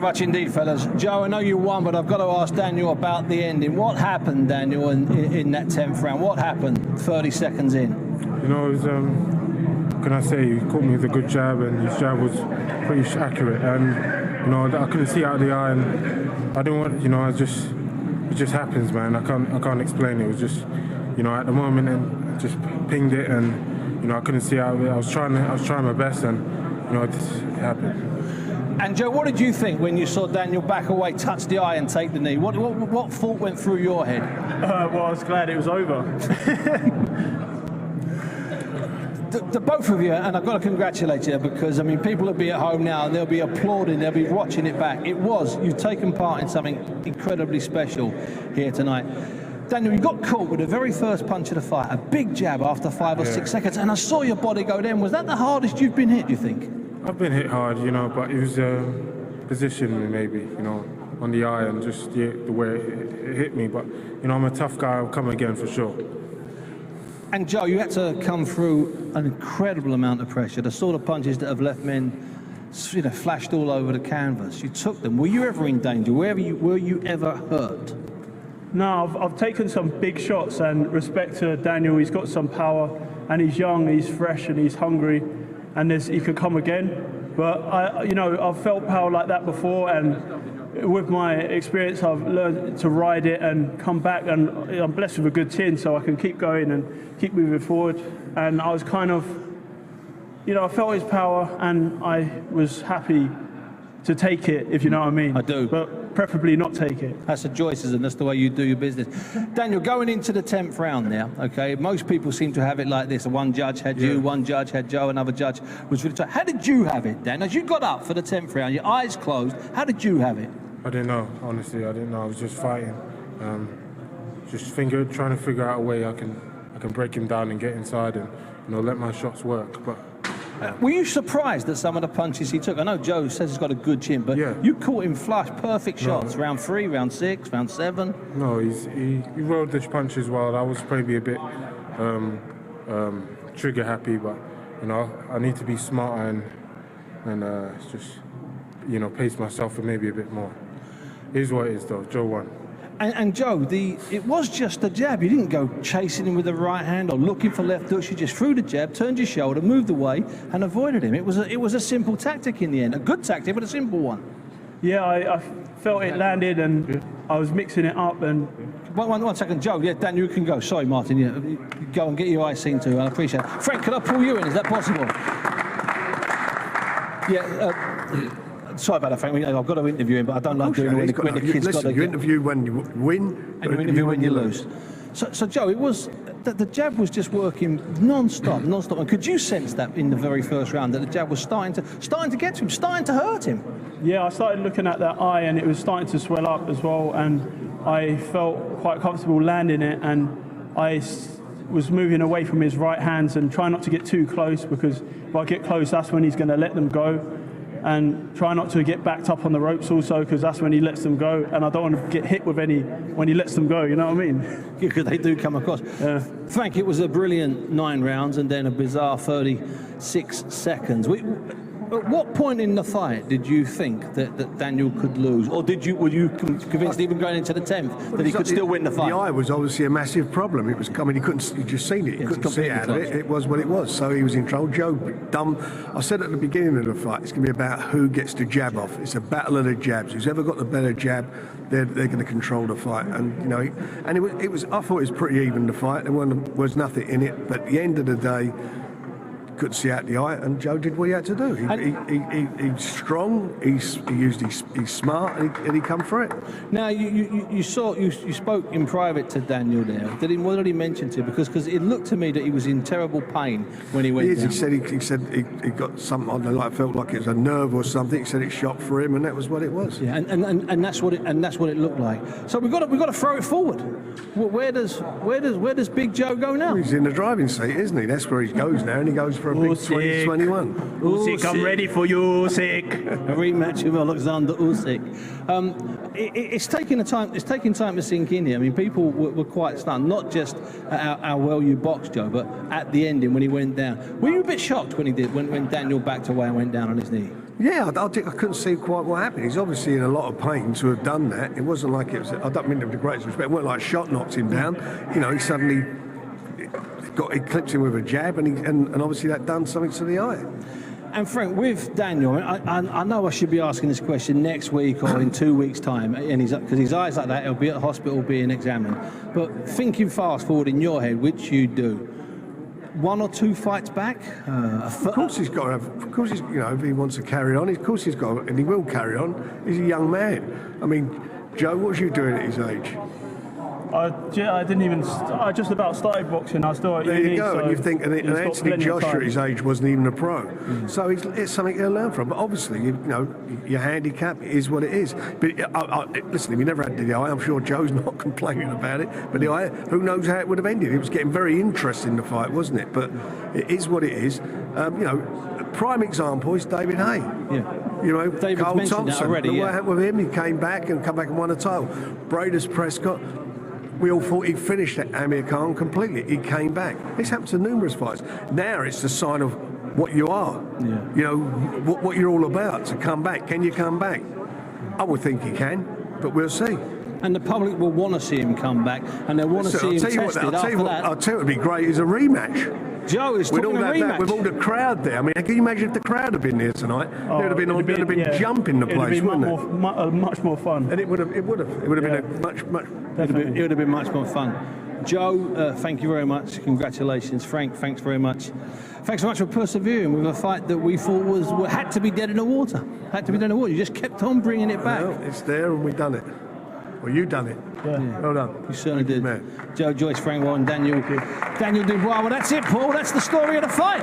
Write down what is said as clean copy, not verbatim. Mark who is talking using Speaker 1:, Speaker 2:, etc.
Speaker 1: Much indeed, fellas. Joe, I know you won, but I've got to ask Daniel about the ending. What happened, Daniel, in that 10th round? What happened 30 seconds in?
Speaker 2: You know, it was, what can I say? He caught me with a good jab, and his jab was pretty accurate. And, you know, I couldn't see out of the eye, and I didn't want, you know, it just happens, man. I can't explain it. It was just, you know, at the moment, and I just pinged it, and, you know, I couldn't see out of it. I was trying my best, and, you know, it happened.
Speaker 1: And Joe, what did you think when you saw Daniel back away, touch the eye and take the knee? What thought went through your head?
Speaker 3: Well, I was glad it was over.
Speaker 1: The both of you, and I've got to congratulate you, because, I mean, people will be at home now and they'll be applauding, they'll be watching it back. You've taken part in something incredibly special here tonight. Daniel, you got caught with the very first punch of the fight, a big jab after 5 or 6 seconds, and I saw your body go then. Was that the hardest you've been hit, do you think?
Speaker 2: I've been hit hard, you know, but it was position maybe, you know, on the eye and just the way it hit me. But, you know, I'm a tough guy. I'll come again for sure.
Speaker 1: And Joe, you had to come through an incredible amount of pressure. The sort of punches that have left men, you know, flashed all over the canvas. You took them. Were you ever in danger? Were you ever hurt?
Speaker 3: No, I've taken some big shots, and respect to Daniel. He's got some power, and he's young, he's fresh, and he's hungry. And he could come again, but I've felt power like that before, and with my experience, I've learned to ride it and come back. And I'm blessed with a good chin, so I can keep going and keep moving forward. And I was kind of, you know, I felt his power, and I was happy to take it, if you know what I mean.
Speaker 1: I do.
Speaker 3: But preferably not take it.
Speaker 1: That's the JOYCEs, and that's the way you do your business. Daniel, going into the 10th round now, okay, most people seem to have it like this. One judge had you, one judge had Joe, another judge was really tight. How did you have it, Dan? As you got up for the 10th round, your eyes closed, how did you have it?
Speaker 2: I didn't know, honestly. I didn't know. I was just fighting. Trying to figure out a way I can break him down and get inside and, you know, let my shots work. But
Speaker 1: were you surprised at some of the punches he took? I know Joe says he's got a good chin, but you caught him flush, perfect shots. No. Round 3, round 6, round 7.
Speaker 2: No, he rode the punches well. I was probably a bit trigger happy, but, you know, I need to be smarter and just, you know, pace myself for maybe a bit more. It is what it is, though. Joe won.
Speaker 1: And Joe, it was just a jab. You didn't go chasing him with the right hand or looking for left hooks. You just threw the jab, turned your shoulder, moved away, and avoided him. It was a simple tactic in the end, a good tactic, but a simple one.
Speaker 3: Yeah, I felt it landed, and I was mixing it up. And
Speaker 1: one second, Joe. Yeah, Dan, you can go. Sorry, Martin. Yeah, go and get your eyes seen too. I appreciate it. Frank, can I pull you in? Is that possible? Yeah. Sorry about that, Frank. I've got to interview him, but I don't like doing it when the kids got to...
Speaker 4: You interview when you win,
Speaker 1: and you interview when you lose. So Joe, it was the jab was just working non-stop. And could you sense that in the very first round, that the jab was starting to get to him, starting to hurt him?
Speaker 3: Yeah, I started looking at that eye, and it was starting to swell up as well, and I felt quite comfortable landing it, and I was moving away from his right hands and trying not to get too close, because if I get close, that's when he's going to let them go. And try not to get backed up on the ropes also, because that's when he lets them go, and I don't want to get hit with any when he lets them go, you know what I mean?
Speaker 1: Because they do come across. Frank, it was a brilliant 9 rounds and then a bizarre 36 seconds. At what point in the fight did you think that Daniel could lose? Or were you convinced, even going into the 10th, that he could still win the fight?
Speaker 4: The eye was obviously a massive problem. It was, I mean, you just seen it. You couldn't see out of it. It was what it was. So he was in trouble. Joe, dumb. I said at the beginning of the fight, it's going to be about who gets the jab off. It's a battle of the jabs. Who's ever got the better jab, they're going to control the fight. And, you know, it was. I thought it was pretty even, the fight. There was nothing in it. But at the end of the day, couldn't see out the eye, and Joe did what he had to do. He's strong, he's smart, and he come for it.
Speaker 1: Now, you spoke in private to Daniel there. What did he mention to you? Because it looked to me that he was in terrible pain when he went down.
Speaker 4: He said he got something, I don't know, I felt like it was a nerve or something. He said it shot for him, and that was what it was.
Speaker 1: Yeah, and that's what it looked like. So we've got to throw it forward. Where does Big Joe go now?
Speaker 4: He's in the driving seat, isn't he? That's where he goes now, and he goes for a big 2021.
Speaker 3: Usyk, I'm ready for you, Usyk.
Speaker 1: A rematch with Alexander Usyk. It's taking time to sink in here. I mean, people were quite stunned, not just at how well you boxed, Joe, but at the ending when he went down. Were you a bit shocked when Daniel backed away and went down on his knee?
Speaker 4: Yeah, I couldn't see quite what happened. He's obviously in a lot of pain to have done that. It wasn't like it was, I don't mean to have the greatest respect, it wasn't like shot knocked him down. You know, he suddenly he clipped him with a jab, and obviously that done something to the eye.
Speaker 1: And Frank, with Daniel, I know I should be asking this question next week or in 2 weeks' time, and because his eyes like that, he'll be at the hospital being examined. But thinking fast forward in your head, which you do, 1 or 2 fights back?
Speaker 4: Of course he's got to have. Of course he's, you know, if he wants to carry on, of course he's got to, and he will carry on. He's a young man. I mean, Joe, what was you doing at his age?
Speaker 3: I didn't even. I just about started boxing. I was still at
Speaker 4: There
Speaker 3: uni,
Speaker 4: you go,
Speaker 3: so
Speaker 4: and you think, and
Speaker 3: he's got
Speaker 4: Anthony
Speaker 3: plenty of
Speaker 4: Joshua
Speaker 3: time.
Speaker 4: at his age wasn't even a pro. So it's something he'll learn from. But obviously, you know, your handicap is what it is. But listen, if you never had the eye, I'm sure Joe's not complaining about it. But the eye, who knows how it would have ended? It was getting very interesting, the fight, wasn't it? But it is what it is. You know, prime example is David Hay.
Speaker 1: Yeah.
Speaker 4: You know,
Speaker 1: David's
Speaker 4: Carl
Speaker 1: mentioned that
Speaker 4: Thompson.
Speaker 1: already,
Speaker 4: What
Speaker 1: yeah.
Speaker 4: happened with him? He came back and won a title. Bradus Prescott. We all thought he'd finished Amir Khan completely. He came back. This happened to numerous fights. Now it's the sign of what you are.
Speaker 1: Yeah.
Speaker 4: You know, what you're all about, to come back. Can you come back? I would think he can, but we'll see.
Speaker 1: And the public will want to see him come back, and they'll want to see him tested after that.
Speaker 4: I'll tell you what would be great is a rematch.
Speaker 1: Joe is
Speaker 4: With
Speaker 1: talking
Speaker 4: all
Speaker 1: a rematch.
Speaker 4: with all the crowd there. I mean, can you imagine if the crowd had been here tonight? There would have been jumping the place, wouldn't it?
Speaker 3: Much more fun.
Speaker 4: And it would have been a much.
Speaker 1: It would have been much more fun. Joe, thank you very much. Congratulations. Frank, thanks very much. Thanks so much for persevering with a fight that we thought had to be dead in the water. Had to be dead in the water. You just kept on bringing it back.
Speaker 4: Well, it's there and we've done it. Well, you done it.
Speaker 3: Yeah.
Speaker 4: Well done.
Speaker 1: You certainly did.
Speaker 4: Man.
Speaker 1: Joe, Joyce, Frank Warren, Daniel Dubois. Well, that's it, Paul. That's the story of the fight.